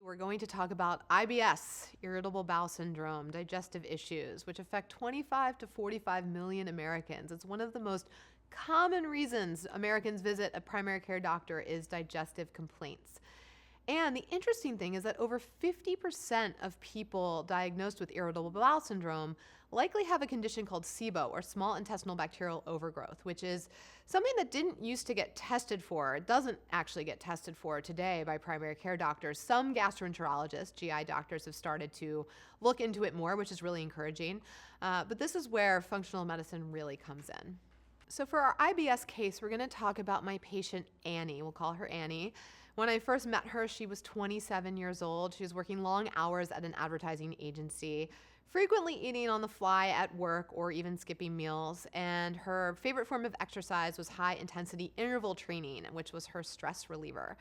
We're going to talk about IBS, irritable bowel syndrome, digestive issues, which affect 25 to 45 million Americans. It's one of the most common reasons Americans visit a primary care doctor is digestive complaints. And the interesting thing is that over 50% of people diagnosed with irritable bowel syndrome likely have a condition called SIBO, or small intestinal bacterial overgrowth, which is something that didn't used to get tested for. It doesn't actually get tested for today by primary care doctors. Some gastroenterologists, GI doctors, have started to look into it more, which is really encouraging. But this is where functional medicine really comes in. So for our IBS case, we're going to talk about my patient, Annie. We'll call her Annie. When I first met her, she was 27 years old. She was working long hours at an advertising agency, frequently eating on the fly at work or even skipping meals. And her favorite form of exercise was high-intensity interval training, which was her stress reliever.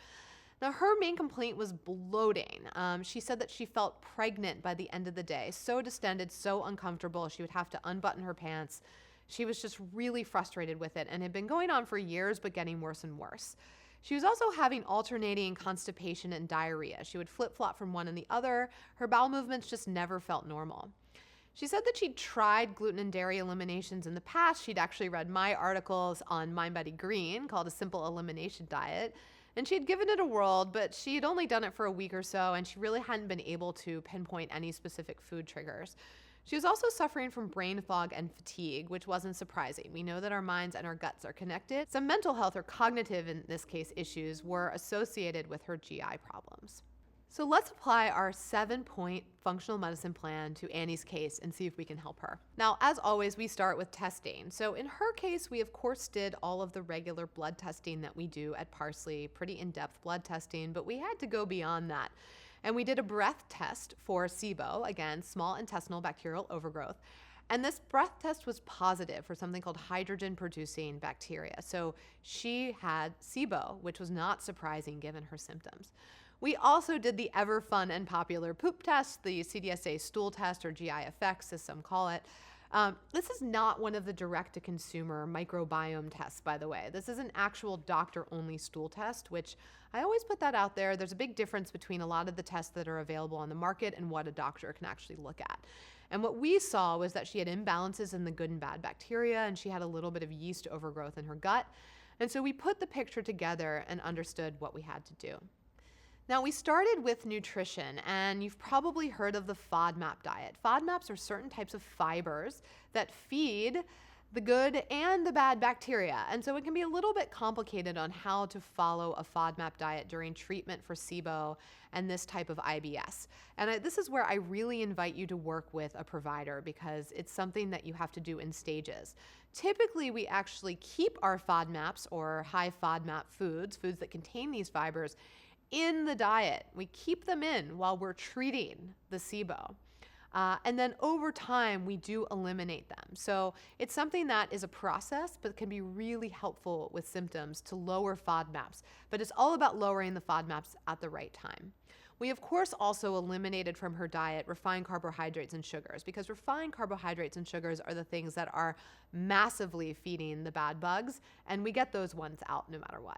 Now, her main complaint was bloating. She said that she felt pregnant by the end of the day, so distended, so uncomfortable. She would have to unbutton her pants. She was just really frustrated with it and had been going on for years, but getting worse and worse. She was also having alternating constipation and diarrhea. She would flip-flop from one and the other. Her bowel movements just never felt normal. She said that she'd tried gluten and dairy eliminations in the past. She'd actually read my articles on MindBody Green called A Simple Elimination Diet, and she had given it a whirl, but she had only done it for a week or so, and she really hadn't been able to pinpoint any specific food triggers. She was also suffering from brain fog and fatigue, which wasn't surprising. We know that our minds and our guts are connected. Some mental health or cognitive, in this case, issues were associated with her GI problems. So let's apply our 7-point functional medicine plan to Annie's case and see if we can help her. Now, as always, we start with testing. So in her case, we of course did all of the regular blood testing that we do at Parsley, pretty in-depth blood testing, but we had to go beyond that. And we did a breath test for SIBO, again, small intestinal bacterial overgrowth. And this breath test was positive for something called hydrogen-producing bacteria. So she had SIBO, which was not surprising given her symptoms. We also did the ever fun and popular poop test, the CDSA stool test, or GI effects, as some call it. This is not one of the direct-to-consumer microbiome tests, by the way. This is an actual doctor-only stool test, which I always put that out there. There's a big difference between a lot of the tests that are available on the market and what a doctor can actually look at. And what we saw was that she had imbalances in the good and bad bacteria, and she had a little bit of yeast overgrowth in her gut. And so we put the picture together and understood what we had to do. Now, we started with nutrition, and you've probably heard of the FODMAP diet. FODMAPs are certain types of fibers that feed the good and the bad bacteria. And so it can be a little bit complicated on how to follow a FODMAP diet during treatment for SIBO and this type of IBS. And this is where I really invite you to work with a provider because it's something that you have to do in stages. Typically, we actually keep our FODMAPs or high FODMAP foods that contain these fibers, in the diet. We keep them in while we're treating the SIBO. And then over time, we do eliminate them. So it's something that is a process, but can be really helpful with symptoms to lower FODMAPs. But it's all about lowering the FODMAPs at the right time. We, of course, also eliminated from her diet refined carbohydrates and sugars because refined carbohydrates and sugars are the things that are massively feeding the bad bugs, and we get those ones out no matter what.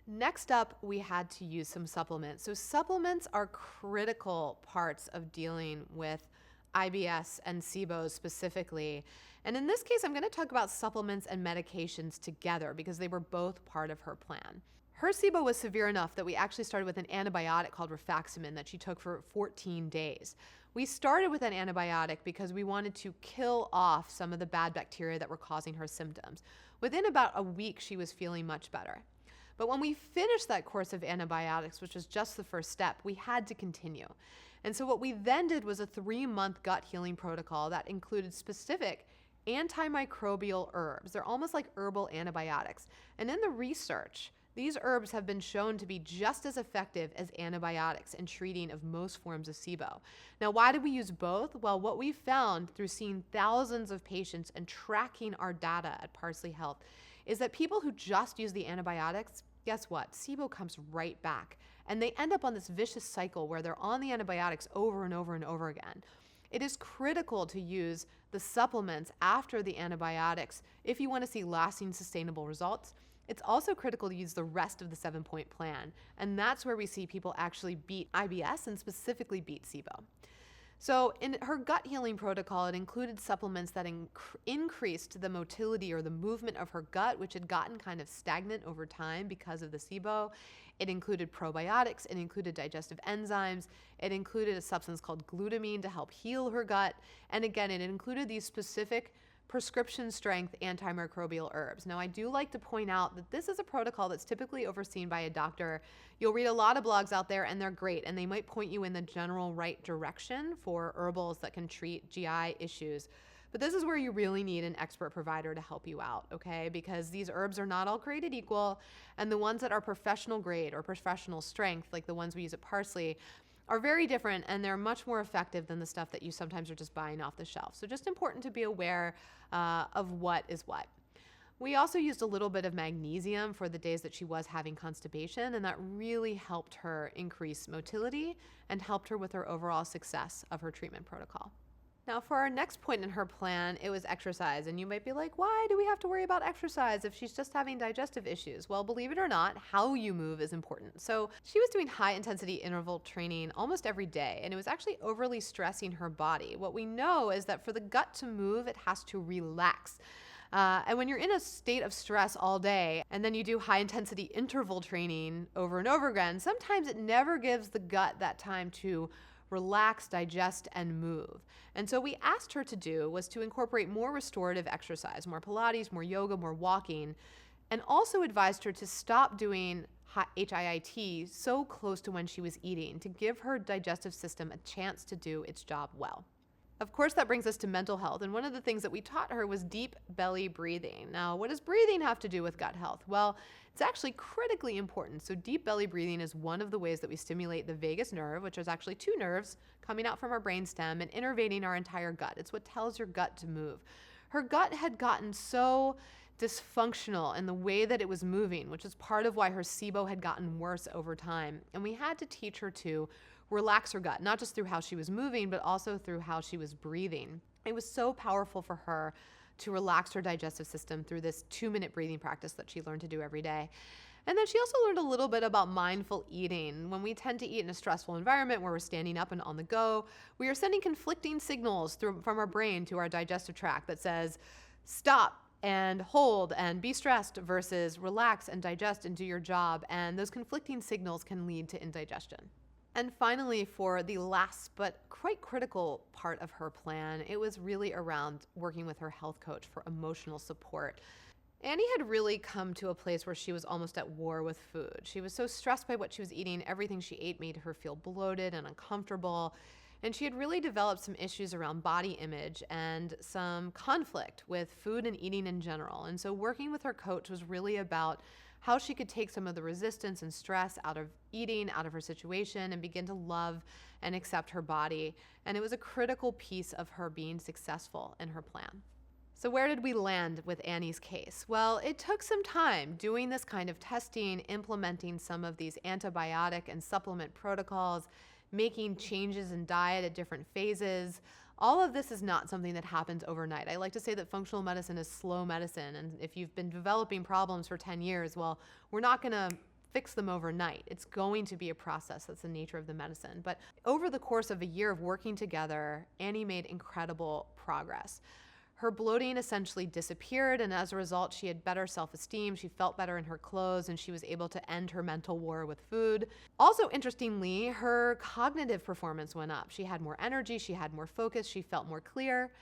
Next up, we had to use some supplements. So supplements are critical parts of dealing with IBS and SIBO specifically. And in this case, I'm going to talk about supplements and medications together because they were both part of her plan. Her SIBO was severe enough that we actually started with an antibiotic called rifaximin that she took for 14 days. We started with an antibiotic because we wanted to kill off some of the bad bacteria that were causing her symptoms. Within about a week, she was feeling much better. But when we finished that course of antibiotics, which was just the first step, we had to continue. And so what we then did was a 3-month gut healing protocol that included specific antimicrobial herbs. They're almost like herbal antibiotics. And in the research, these herbs have been shown to be just as effective as antibiotics in treating of most forms of SIBO. Now, why did we use both? Well, what we found through seeing thousands of patients and tracking our data at Parsley Health is that people who just use the antibiotics, guess what? SIBO comes right back. And they end up on this vicious cycle where they're on the antibiotics over and over and over again. It is critical to use the supplements after the antibiotics if you want to see lasting, sustainable results. It's also critical to use the rest of the 7-point plan, and that's where we see people actually beat IBS and specifically beat SIBO. So in her gut healing protocol, it included supplements that increased the motility or the movement of her gut, which had gotten kind of stagnant over time because of the SIBO. It included probiotics, it included digestive enzymes, it included a substance called glutamine to help heal her gut, and again, it included these specific prescription strength antimicrobial herbs. Now, I do like to point out that this is a protocol that's typically overseen by a doctor. You'll read a lot of blogs out there and they're great, and they might point you in the general right direction for herbals that can treat GI issues. But this is where you really need an expert provider to help you out, okay? Because these herbs are not all created equal, and the ones that are professional grade or professional strength, like the ones we use at Parsley, are very different, and they're much more effective than the stuff that you sometimes are just buying off the shelf. So just important to be aware of what is what. We also used a little bit of magnesium for the days that she was having constipation, and that really helped her increase motility and helped her with her overall success of her treatment protocol. Now, for our next point in her plan, it was exercise. And you might be like, why do we have to worry about exercise if she's just having digestive issues? Well, believe it or not, how you move is important. So she was doing high intensity interval training almost every day, and it was actually overly stressing her body. What we know is that for the gut to move, it has to relax. And when you're in a state of stress all day, and then you do high intensity interval training over and over again, sometimes it never gives the gut that time to relax, digest, and move. And so we asked her to do was to incorporate more restorative exercise, more Pilates, more yoga, more walking, and also advised her to stop doing HIIT so close to when she was eating to give her digestive system a chance to do its job well. Of course, that brings us to mental health. And one of the things that we taught her was deep belly breathing. Now, what does breathing have to do with gut health? Well, it's actually critically important. So deep belly breathing is one of the ways that we stimulate the vagus nerve, which is actually 2 nerves coming out from our brainstem and innervating our entire gut. It's what tells your gut to move. Her gut had gotten so dysfunctional in the way that it was moving, which is part of why her SIBO had gotten worse over time. And we had to teach her to relax her gut, not just through how she was moving, but also through how she was breathing. It was so powerful for her to relax her digestive system through this 2-minute breathing practice that she learned to do every day. And then she also learned a little bit about mindful eating. When we tend to eat in a stressful environment where we're standing up and on the go, we are sending conflicting signals from our brain to our digestive tract that says, stop and hold and be stressed versus relax and digest and do your job. And those conflicting signals can lead to indigestion. And finally, for the last but quite critical part of her plan, it was really around working with her health coach for emotional support. Annie had really come to a place where she was almost at war with food. She was so stressed by what she was eating, everything she ate made her feel bloated and uncomfortable. And she had really developed some issues around body image and some conflict with food and eating in general. And so working with her coach was really about how she could take some of the resistance and stress out of eating, out of her situation, and begin to love and accept her body. And it was a critical piece of her being successful in her plan. So where did we land with Annie's case? Well, it took some time doing this kind of testing, implementing some of these antibiotic and supplement protocols, making changes in diet at different phases. All of this is not something that happens overnight. I like to say that functional medicine is slow medicine. And if you've been developing problems for 10 years, well, we're not going to fix them overnight. It's going to be a process. That's the nature of the medicine. But over the course of a year of working together, Annie made incredible progress. Her bloating essentially disappeared, and as a result, she had better self-esteem, she felt better in her clothes, and she was able to end her mental war with food. Also, interestingly, her cognitive performance went up. She had more energy, she had more focus, she felt more clear.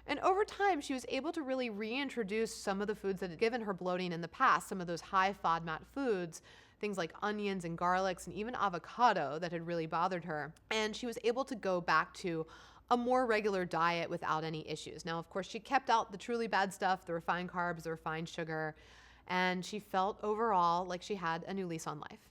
And over time, she was able to really reintroduce some of the foods that had given her bloating in the past, some of those high FODMAP foods, things like onions and garlics and even avocado that had really bothered her. And she was able to go back to a more regular diet without any issues. Now, of course, she kept out the truly bad stuff, the refined carbs, the refined sugar, and she felt overall like she had a new lease on life.